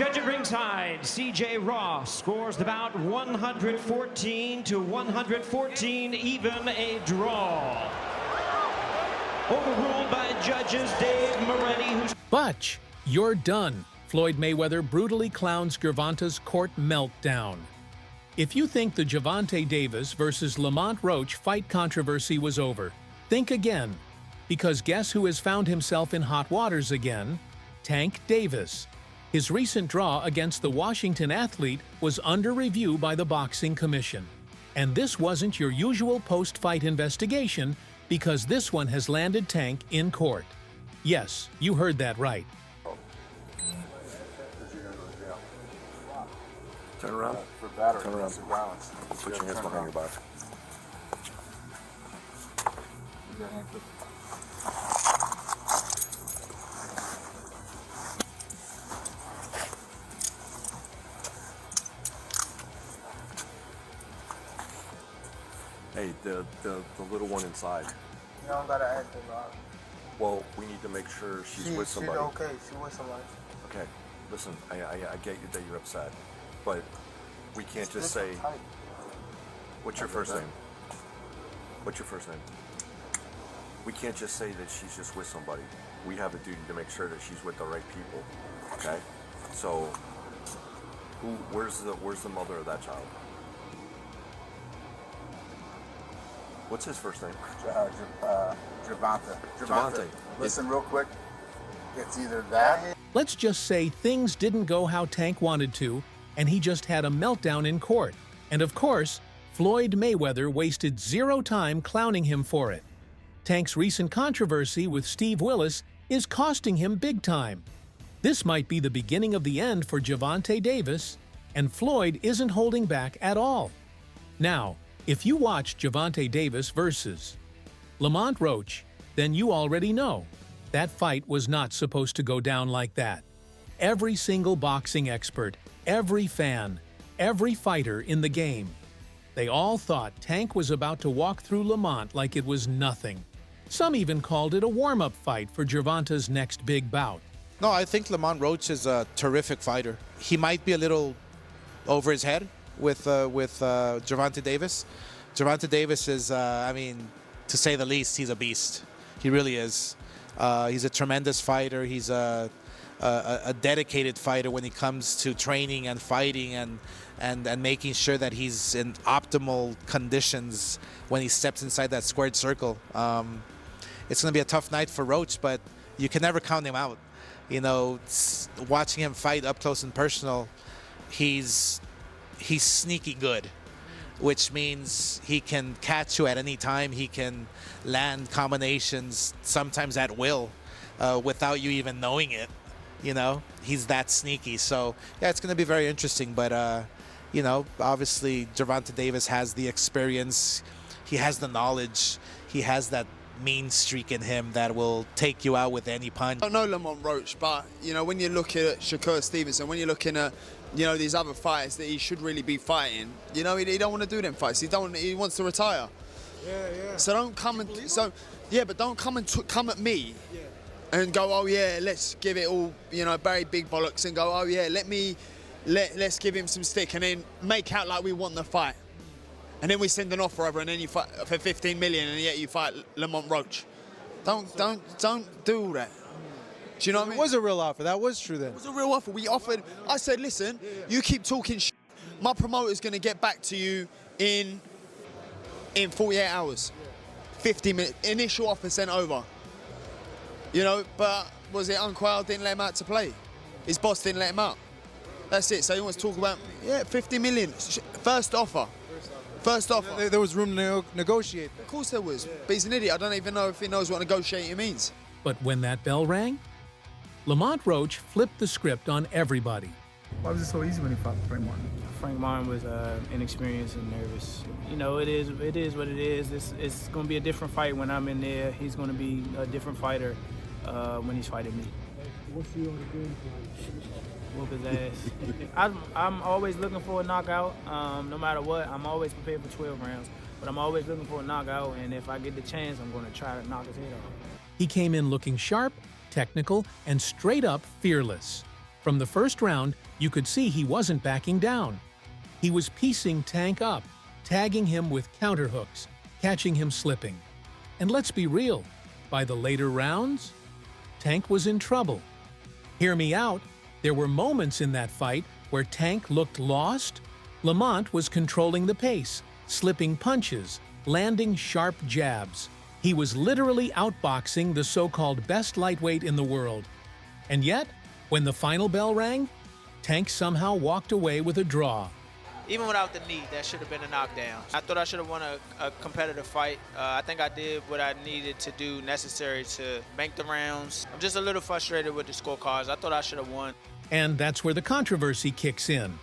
Judge at ringside, C.J. Ross scores the bout 114 to 114, even a draw. Overruled by judges Dave Moretti, who's... Butch, you're done. Floyd Mayweather brutally clowns Gervonta's court meltdown. If you think the Gervonta Davis versus Lamont Roach fight controversy was over, think again. Because guess who has found himself in hot waters again? Tank Davis. His recent draw against the Washington athlete was under review by the Boxing Commission. And this wasn't your usual post-fight investigation, because this one has landed Tank in court. Yes, you heard that right. Turn around. For battery. Turn around. Put your hands behind your back. Hey, the little one inside. You don't gotta act a lot. Well, we need to make sure she's with somebody. She's okay. She's with somebody. Okay, listen, I get you that you're upset, but we can't just say. What's your first name? What's your first name? We can't just say that she's just with somebody. We have a duty to make sure that she's with the right people. Okay, so where's the mother of that child? What's his first name? Gervonta. Listen real quick. It's either that. Let's just say things didn't go how Tank wanted to, and he just had a meltdown in court. And of course, Floyd Mayweather wasted zero time clowning him for it. Tank's recent controversy with Steve Willis is costing him big time. This might be the beginning of the end for Gervonta Davis, and Floyd isn't holding back at all. Now, if you watch Gervonta Davis versus Lamont Roach, then you already know that fight was not supposed to go down like that. Every single boxing expert, every fan, every fighter in the game, they all thought Tank was about to walk through Lamont like it was nothing. Some even called it a warm-up fight for Gervonta's next big bout. No, I think Lamont Roach is a terrific fighter. He might be a little over his head with Gervonta Davis. Gervonta Davis is, I mean, to say the least, he's a beast. He really is. He's a tremendous fighter. He's a dedicated fighter when it comes to training and fighting and making sure that he's in optimal conditions when he steps inside that squared circle. It's going to be a tough night for Roach, but you can never count him out. You know, watching him fight up close and personal, he's sneaky good, which means he can catch you at any time. He can land combinations, sometimes at will, without you even knowing it. You know, he's that sneaky. So, yeah, it's going to be very interesting. But, you know, obviously Gervonta Davis has the experience. He has the knowledge. He has that mean streak in him that will take you out with any punch. I don't know Lamont Roach, but, you know, when you're looking at Shakur Stevenson, when you're looking at, you know, these other fighters that he should really be fighting, you know, he don't want to do them fights. He wants to retire. Yeah. So don't come and but don't come and come at me and go, oh yeah, let's give it all, you know, Barry Big Bollocks, and go, oh yeah, let's give him some stick, and then make out like we want the fight. And then we send an offer over, and then you fight for 15 million, and yet you fight Lamont Roach. Don't do all that. Do you know what I mean? It was a real offer. That was true then. It was a real offer. We offered. I said, listen, you keep talking shit. My promoter's going to get back to you in 48 hours. 50 minutes. Initial offer sent over. You know, but was it Unquile didn't let him out to play? His boss didn't let him out. That's it. So he wants to talk about, 50 million. First offer. First offer. There was room to negotiate. Of course there was. But he's an idiot. I don't even know if he knows what negotiating means. But when that bell rang, Lamont Roach flipped the script on everybody. Why was it so easy when he fought Frank Martin? Frank Martin was inexperienced and nervous. You know, it is what it is. It's going to be a different fight when I'm in there. He's going to be a different fighter when he's fighting me. What's your game plan? Whoop his ass. I'm always looking for a knockout. No matter what, I'm always prepared for 12 rounds. But I'm always looking for a knockout, and if I get the chance, I'm going to try to knock his head off. He came in looking sharp, technical, and straight up fearless. From the first round, you could see he wasn't backing down. He was piecing Tank up, tagging him with counterhooks, catching him slipping. And let's be real, by the later rounds, Tank was in trouble. Hear me out, there were moments in that fight where Tank looked lost. Lamont was controlling the pace, slipping punches, landing sharp jabs. He was literally outboxing the so-called best lightweight in the world. And yet, when the final bell rang, Tank somehow walked away with a draw. Even without the knee, that should have been a knockdown. I thought I should have won a competitive fight. I think I did what I needed to do necessary to bank the rounds. I'm just a little frustrated with the scorecards. I thought I should have won. And that's where the controversy kicks in.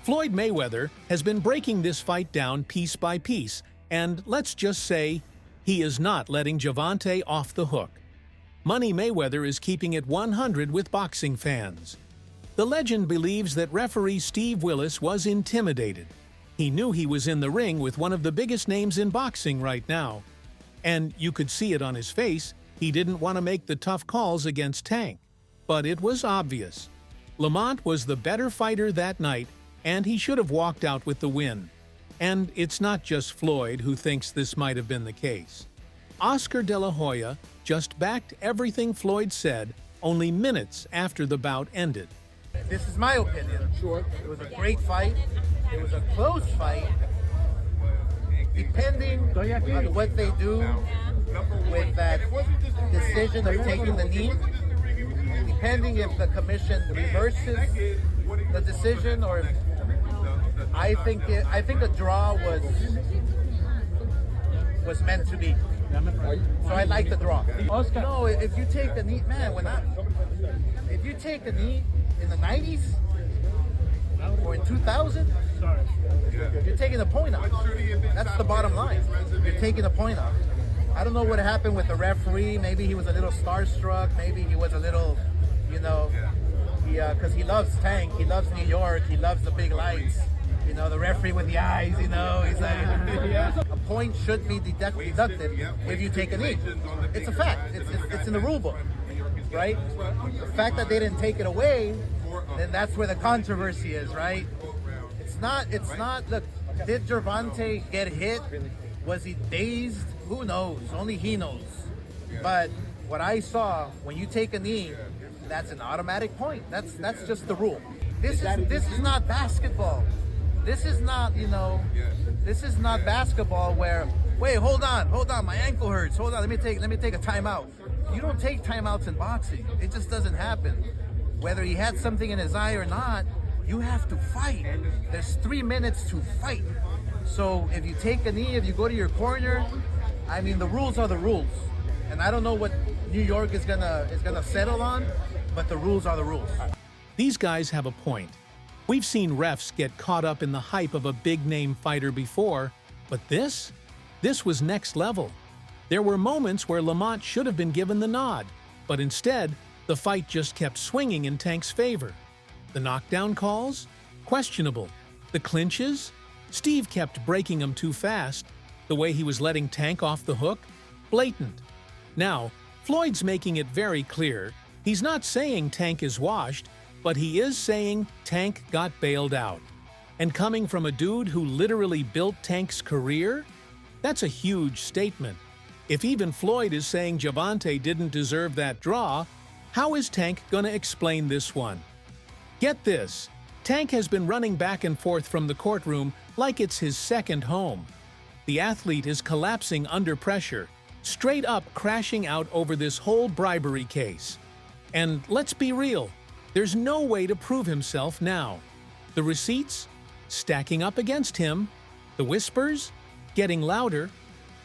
Floyd Mayweather has been breaking this fight down piece by piece, and let's just say he is not letting Gervonta off the hook. Money Mayweather is keeping it 100 with boxing fans. The legend believes that referee Steve Willis was intimidated. He knew he was in the ring with one of the biggest names in boxing right now. And you could see it on his face, he didn't want to make the tough calls against Tank. But it was obvious. Lamont was the better fighter that night, and he should have walked out with the win. And it's not just Floyd who thinks this might have been the case. Oscar De La Hoya just backed everything Floyd said only minutes after the bout ended. This is my opinion. Sure. It was a great fight. It was a close fight. Depending on what they do with that decision of taking the knee, depending if the commission reverses the decision or if I think a draw was meant to be. So I like the draw. No, if you take the knee, man, if you take the knee in the 90s or in 2000, you're taking a point off. That's the bottom line. You're taking a point off. I don't know what happened with the referee. Maybe he was a little starstruck. Maybe he was a little, because he loves Tank. He loves New York. He loves the big lights. The referee with the eyes, he's like, a point should be deducted if you take a knee. It's a fact. It's in the rule book, right? The fact that they didn't take it away, then that's where the controversy is, right? It's not, look, did Gervonta get hit? Was he dazed? Who knows? Only he knows. But what I saw, when you take a knee, that's an automatic point. That's just the rule. This is not basketball. This is not, this is not basketball where, wait, hold on, my ankle hurts. Hold on, let me take a timeout. You don't take timeouts in boxing. It just doesn't happen. Whether he had something in his eye or not, you have to fight. There's 3 minutes to fight. So if you take a knee, if you go to your corner, the rules are the rules. And I don't know what New York is gonna settle on, but the rules are the rules. These guys have a point. We've seen refs get caught up in the hype of a big-name fighter before, but this was next level. There were moments where Lamont should have been given the nod, but instead, the fight just kept swinging in Tank's favor. The knockdown calls? Questionable. The clinches? Steve kept breaking them too fast. The way he was letting Tank off the hook? Blatant. Now, Floyd's making it very clear. He's not saying Tank is washed, but he is saying Tank got bailed out. And coming from a dude who literally built Tank's career? That's a huge statement. If even Floyd is saying Gervonta didn't deserve that draw, how is Tank gonna explain this one? Get this, Tank has been running back and forth from the courtroom like it's his second home. The athlete is collapsing under pressure, straight up crashing out over this whole bribery case. And let's be real, there's no way to prove himself now. The receipts? Stacking up against him. The whispers? Getting louder.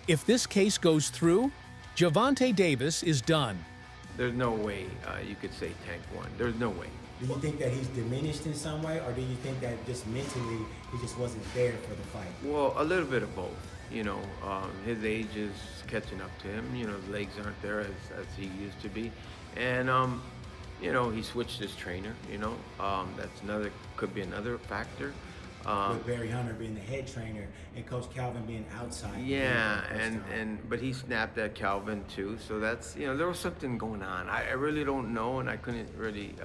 If this case goes through, Gervonta Davis is done. There's no way you could say Tank won. There's no way. Do you think that he's diminished in some way, or do you think that just mentally he just wasn't there for the fight? Well, a little bit of both. His age is catching up to him. His legs aren't there as he used to be. And, he switched his trainer, that's could be another factor. With Barry Hunter being the head trainer and Coach Calvin being outside. Yeah, but he snapped at Calvin too, so that's, there was something going on. I really don't know, and I couldn't really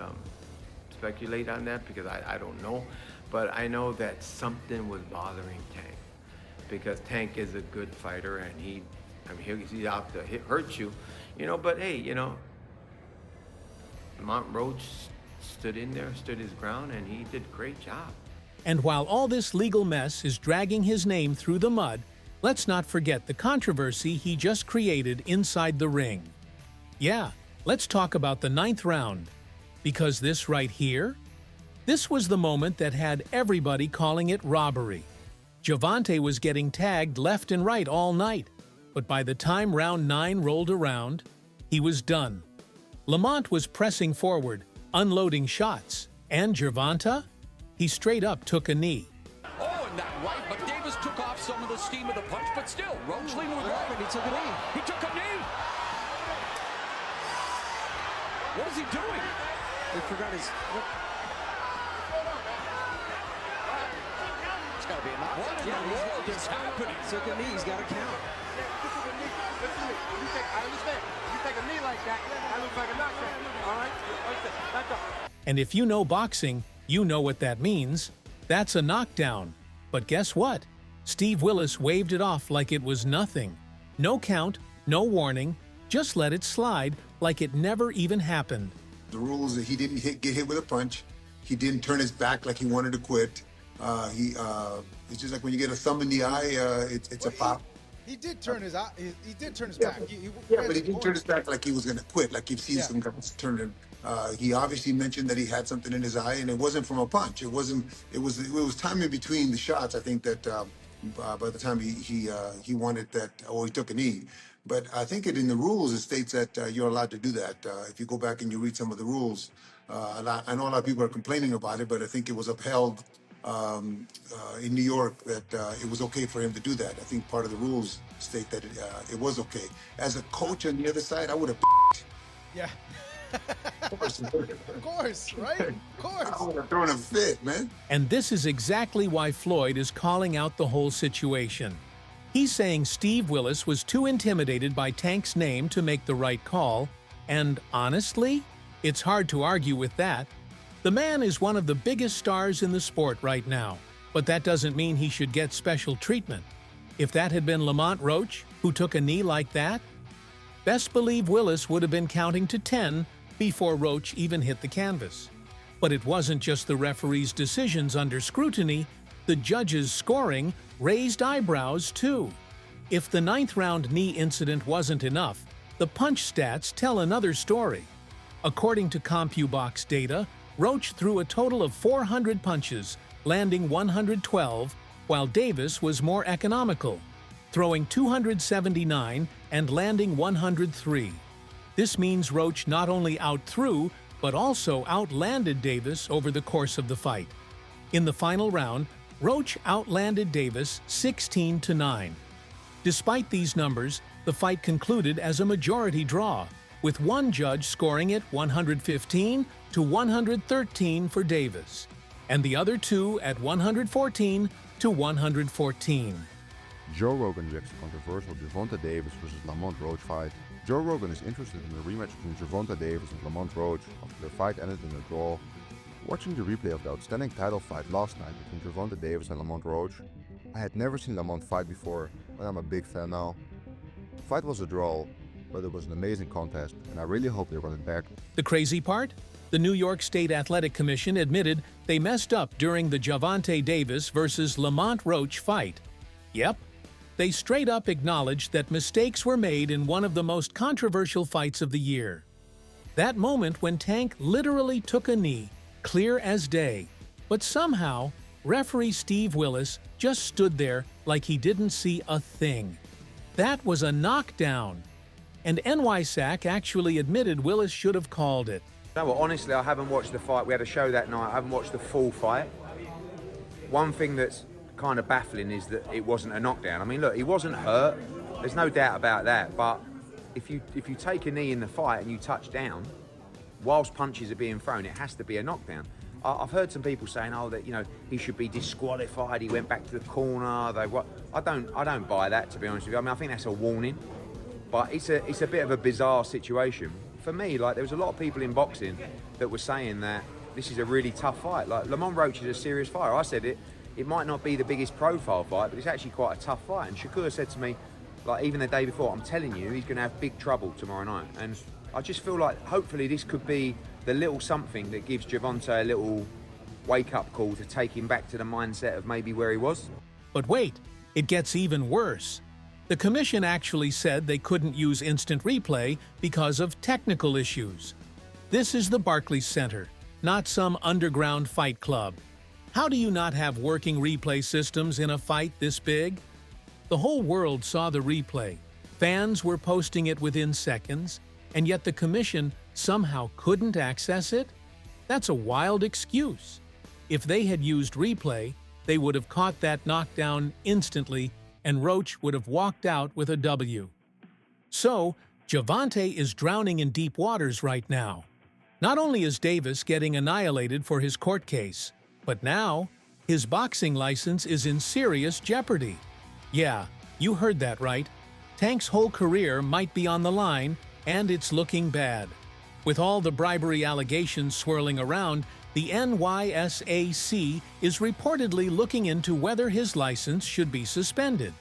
speculate on that because I don't know. But I know that something was bothering Tank because Tank is a good fighter and he's out to hurt you, you know. But hey, you know, Lamont Roach stood in there, stood his ground, and he did a great job. And while all this legal mess is dragging his name through the mud, let's not forget the controversy he just created inside the ring. Yeah, let's talk about the 9th round. Because this right here, this was the moment that had everybody calling it robbery. Gervonta was getting tagged left and right all night, but by the time round 9 rolled around, he was done. Lamont was pressing forward, unloading shots, and Gervonta? He straight up took a knee. Oh, and that right, but Davis took off some of the steam of the punch, but still, Roach leaned with right. He took a knee. He took a knee. What is he doing? He forgot his... It's got to be a knock. What in the world is happening? He took a knee. He's got to count. I understand. You take a knee like that, that looks like a knockdown. All right? That's all. And if you know boxing, you know what that means. That's a knockdown. But guess what? Steve Willis waved it off like it was nothing. No count, no warning, just let it slide like it never even happened. The rules that he didn't get hit with a punch. He didn't turn his back like he wanted to quit. It's just like when you get a thumb in the eye, it's a pop. He did turn his eye. He did turn his back. But he didn't turn his back like he was going to quit. Like you've seen some guys turn him. He obviously mentioned that he had something in his eye, and it wasn't from a punch. It wasn't. It was time in between the shots. I think that by the time he wanted that, or he took a knee. But I think in the rules it states that you're allowed to do that. If you go back and you read some of the rules, I know a lot of people are complaining about it, but I think it was upheld in New York that it was okay for him to do that. I think part of the rules state that it was okay. As a coach on the other side, I would have. Yeah. Of course, right? Of course. I would have thrown a fit, man. And this is exactly why Floyd is calling out the whole situation. He's saying Steve Willis was too intimidated by Tank's name to make the right call, and honestly, it's hard to argue with that. The man is one of the biggest stars in the sport right now, but that doesn't mean he should get special treatment. If that had been Lamont Roach, who took a knee like that, best believe Willis would have been counting to 10 before Roach even hit the canvas. But it wasn't just the referee's decisions under scrutiny, the judges' scoring raised eyebrows too. If the 9th round knee incident wasn't enough, the punch stats tell another story. According to CompuBox data, Roach threw a total of 400 punches, landing 112, while Davis was more economical, throwing 279 and landing 103. This means Roach not only outthrew, but also outlanded Davis over the course of the fight. In the final round, Roach outlanded Davis 16-9. Despite these numbers, the fight concluded as a majority draw, with one judge scoring it 115-113 for Davis, and the other two at 114-114. Joe Rogan rejects the controversial Gervonta Davis versus Lamont Roach fight. Joe Rogan is interested in a rematch between Gervonta Davis and Lamont Roach after the fight ended in a draw. Watching the replay of the outstanding title fight last night between Gervonta Davis and Lamont Roach, I had never seen Lamont fight before, but I'm a big fan now. The fight was a draw, but it was an amazing contest, and I really hope they run it back. The crazy part? The New York State Athletic Commission admitted they messed up during the Gervonta Davis versus Lamont Roach fight. Yep, they straight up acknowledged that mistakes were made in one of the most controversial fights of the year. That moment when Tank literally took a knee, clear as day, but somehow, referee Steve Willis just stood there like he didn't see a thing. That was a knockdown. And NYSAC actually admitted Willis should have called it. No, well, honestly, I haven't watched the fight. We had a show that night. I haven't watched the full fight. One thing that's kind of baffling is that it wasn't a knockdown. I mean, look, he wasn't hurt. There's no doubt about that. But if you take a knee in the fight and you touch down, whilst punches are being thrown, it has to be a knockdown. I've heard some people saying, oh, that he should be disqualified. He went back to the corner. I don't buy that, to be honest with you. I mean, I think that's a warning. But it's a bit of a bizarre situation. For me, like, there was a lot of people in boxing that were saying that this is a really tough fight. Like, Lamont Roach is a serious fighter. I said it might not be the biggest profile fight, but it's actually quite a tough fight. And Shakur said to me, like, even the day before, I'm telling you, he's going to have big trouble tomorrow night. And I just feel like hopefully this could be the little something that gives Gervonta a little wake-up call to take him back to the mindset of maybe where he was. But wait, it gets even worse. The commission actually said they couldn't use instant replay because of technical issues. This is the Barclays Center, not some underground fight club. How do you not have working replay systems in a fight this big? The whole world saw the replay. Fans were posting it within seconds, and yet the commission somehow couldn't access it? That's a wild excuse. If they had used replay, they would have caught that knockdown instantly, and Roach would have walked out with a W. So, Gervonta is drowning in deep waters right now. Not only is Davis getting annihilated for his court case, but now his boxing license is in serious jeopardy. Yeah, you heard that right. Tank's whole career might be on the line, and it's looking bad. With all the bribery allegations swirling around, the NYSAC is reportedly looking into whether his license should be suspended.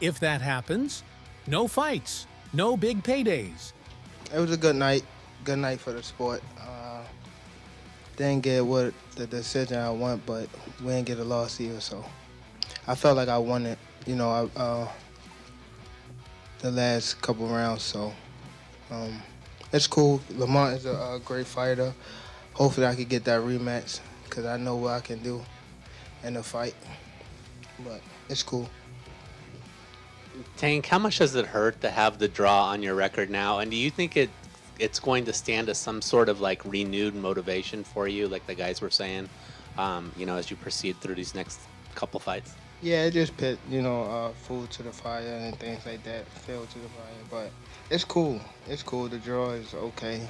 If that happens, no fights, no big paydays. It was a good night for the sport. Didn't get what the decision I want, but we didn't get a loss either, so I felt like I won it, you know, the last couple rounds, so it's cool. Lamont is a great fighter. Hopefully I can get that rematch because I know what I can do in a fight, but it's cool. Tank, how much does it hurt to have the draw on your record now, and do you think it's going to stand as some sort of like renewed motivation for you, like the guys were saying, you know, as you proceed through these next couple fights? Yeah, it just put, you know, food to the fire and things like that, fuel to the fire, but it's cool. It's cool. The draw is okay.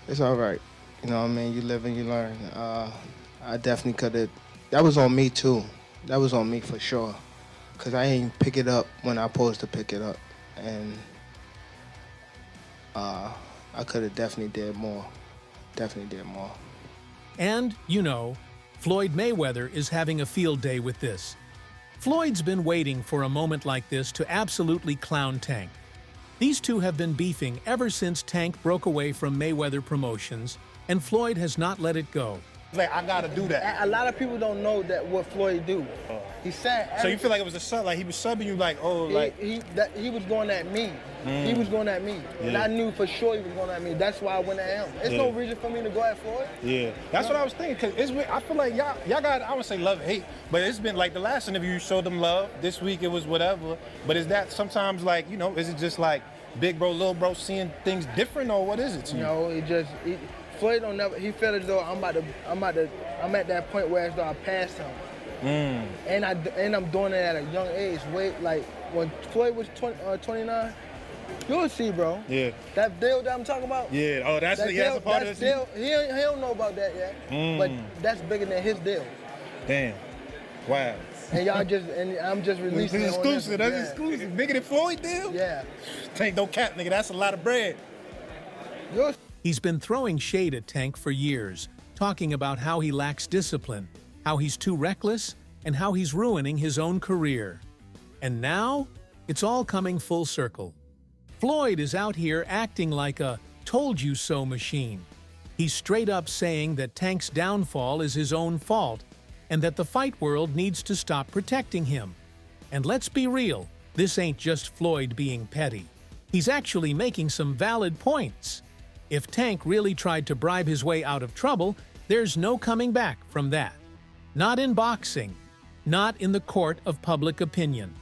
It's all right. You know what I mean? You live and you learn. I definitely could have. That was on me, too. That was on me for sure. Because I ain't pick it up when I supposed to pick it up. And I could have definitely did more. Definitely did more. And, you know, Floyd Mayweather is having a field day with this. Floyd's been waiting for a moment like this to absolutely clown Tank. These two have been beefing ever since Tank broke away from Mayweather Promotions, and Floyd has not let it go. Like, I gotta do that. A lot of people don't know that what Floyd do. He said. So you feel like it was a sub, like he was subbing you, like, oh, like he was going at me. He was going at me, and Yeah. I knew for sure he was going at me. That's why I went at him. There's no reason for me to go at Floyd. Yeah, that's what I was thinking. Cause I feel like y'all got, I would say love and hate, but it's been like the last interview you showed them love. This week it was whatever. But is that sometimes like, you know, is it just like big bro, little bro seeing things different, or what is it to you? No, Floyd don't never. He felt as though I'm at that point where as though I passed him. And I'm doing it at a young age. Wait, like when Floyd was 29, you'll see, bro. Yeah. That deal that I'm talking about. Yeah. Oh, that's a part of this. Deal. He don't know about that yet. But that's bigger than his deal. Damn. Wow. And I'm just releasing it. It's exclusive. That's exclusive. Bigger than Floyd deal? Yeah. Tank, don't cap, nigga. That's a lot of bread. He's been throwing shade at Tank for years, talking about how he lacks discipline, how he's too reckless, and how he's ruining his own career. And now, it's all coming full circle. Floyd is out here acting like a told-you-so machine. He's straight up saying that Tank's downfall is his own fault, and that the fight world needs to stop protecting him. And let's be real, this ain't just Floyd being petty. He's actually making some valid points. If Tank really tried to bribe his way out of trouble, there's no coming back from that. Not in boxing. Not in the court of public opinion.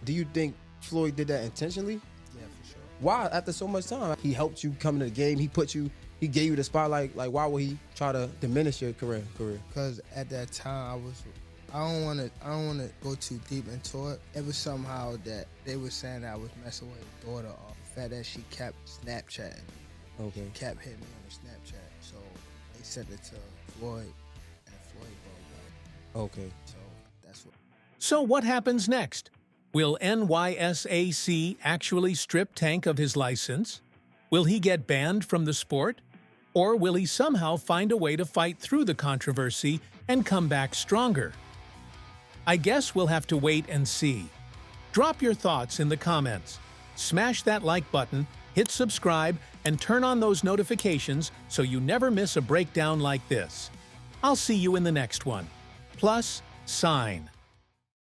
Do you think Floyd did that intentionally? Yeah, for sure. Why? After so much time, he helped you come into the game. He gave you the spotlight. Like, why would he try to diminish your career? Because at that time, I don't want to go too deep into it. It was somehow that they were saying that I was messing with his daughter off the fact that she kept Snapchatting me. Okay. Kept hitting me on the Snapchat. So they sent it to Floyd, and Floyd broke up. Okay. So that's what. So what happens next? Will NYSAC actually strip Tank of his license? Will he get banned from the sport? Or will he somehow find a way to fight through the controversy and come back stronger? I guess we'll have to wait and see. Drop your thoughts in the comments. Smash that like button, hit subscribe, and turn on those notifications so you never miss a breakdown like this. I'll see you in the next one. Plus, sign.